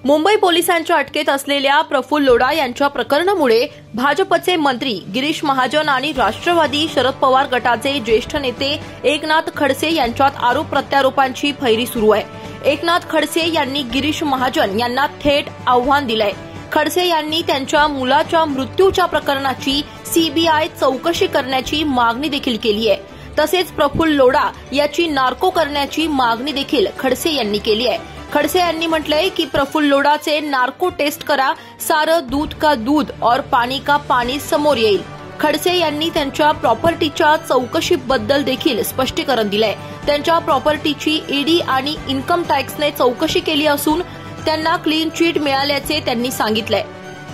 मुंबई पोलिसांच्या अटकेत असलेल्या प्रफुल्ल लोढा यांच्या प्रकरणामुळे भाजपचे मंत्री गिरीश महाजन आणि राष्ट्रवादी शरद पवार गटाचे ज्येष्ठ नेते एकनाथ खडसे यांच्यात आरोप प्रत्यारोपांची फैरी सुरू आहे। एकनाथ खडसे यांनी गिरीश महाजन यांना थेट आव्हान दिलंय। खडसे यांनी त्यांच्या मुलाच्या मृत्यूच्या प्रकरणाची सीबीआय चौकशी करण्याची मागणी देखील केली आहे। तसेच प्रफुल्ल लोढा याची नार्को करण्याची मागणी देखील खडसे यांनी केली आहे। खडसे यांनी म्हटलंय की प्रफुल्ल लोढाचे नार्को टेस्ट करा, सारं दूध का दूध और पाणी का पाणी समोर येईल। खडसे यांनी त्यांच्या प्रॉपर्टीच्या चौकशीबद्दल देखील स्पष्टीकरण दिलंय। त्यांच्या प्रॉपर्टीची ईडी आणि इन्कम टॅक्सने चौकशी केली असून त्यांना क्लीन चिट मिळाल्याचे त्यांनी सांगितलंय।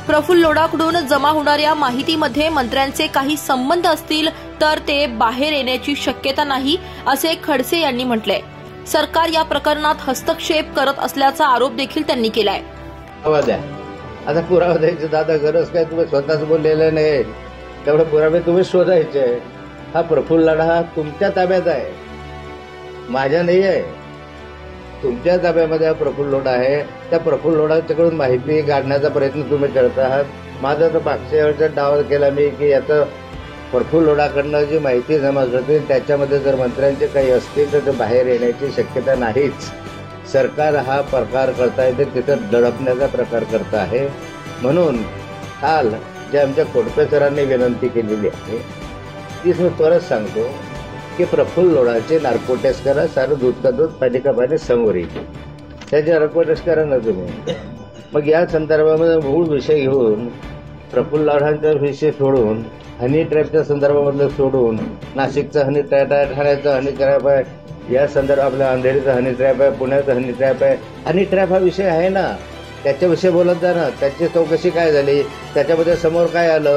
प्रफुल्ल लोढाकडून जमा होणाऱ्या माहितीमध्ये मंत्र्यांचे काही संबंध असतील तर ते बाहेर येण्याची शक्यता नाही, असे खडसे यांनी म्हटलंय। सरकार या प्रकरणात हस्तक्षेप करत असल्याचा आरोप देखील त्यांनी केलाय। आता पुरावा द्यायची दादा गरज काय, तुम्ही स्वतःच बोललेलं नाही, तेवढे पुरावे तुम्ही शोधायचे। हा प्रफुल्ल लोढा हा तुमच्या ताब्यात आहे, माझ्या नाही आहे, तुमच्या ताब्यामध्ये हा प्रफुल्ल लोढा आहे। त्या प्रफुल्ल लोढाच्याकडून माहिती काढण्याचा प्रयत्न तुम्ही करत आहात। माझा तर मागच्या वेळचा डाव केला मी की याचं प्रफुल्ल लोढाकडनं जी माहिती जमा होते त्याच्यामध्ये जर मंत्र्यांचे काही असतील तर ते बाहेर येण्याची शक्यता नाहीच। सरकार हा प्रकार करताय ते तिथं दडपण्याचा प्रकार करत आहे। म्हणून काल जे आमच्या कोडपे सरांनी विनंती केलेली आहे ती मी परत सांगतो की प्रफुल्ल लोढाचे नार्को टेस्ट करा, सारं दूध का दूध पाणी का पाणी समोर येईल, त्याचे नार्को टेस्ट करा ना तुम्ही। मग या संदर्भामध्ये मूळ विषय घेऊन प्रफुल्ल लोढांचा विषय सोडून हनी ट्रॅपच्या संदर्भामधलं सोडून नाशिकचा हनी ट्रॅप आहे, ठाण्याचा हनी ट्रॅप आहे, या संदर्भात आपल्या अंधेरीचा हनी ट्रॅप आहे, पुण्याचा हनी ट्रॅप आहे। हनी ट्रॅप हा विषय आहे ना, त्याच्याविषयी बोलत जा ना, त्याची चौकशी काय झाली, त्याच्यामध्ये समोर काय आलं।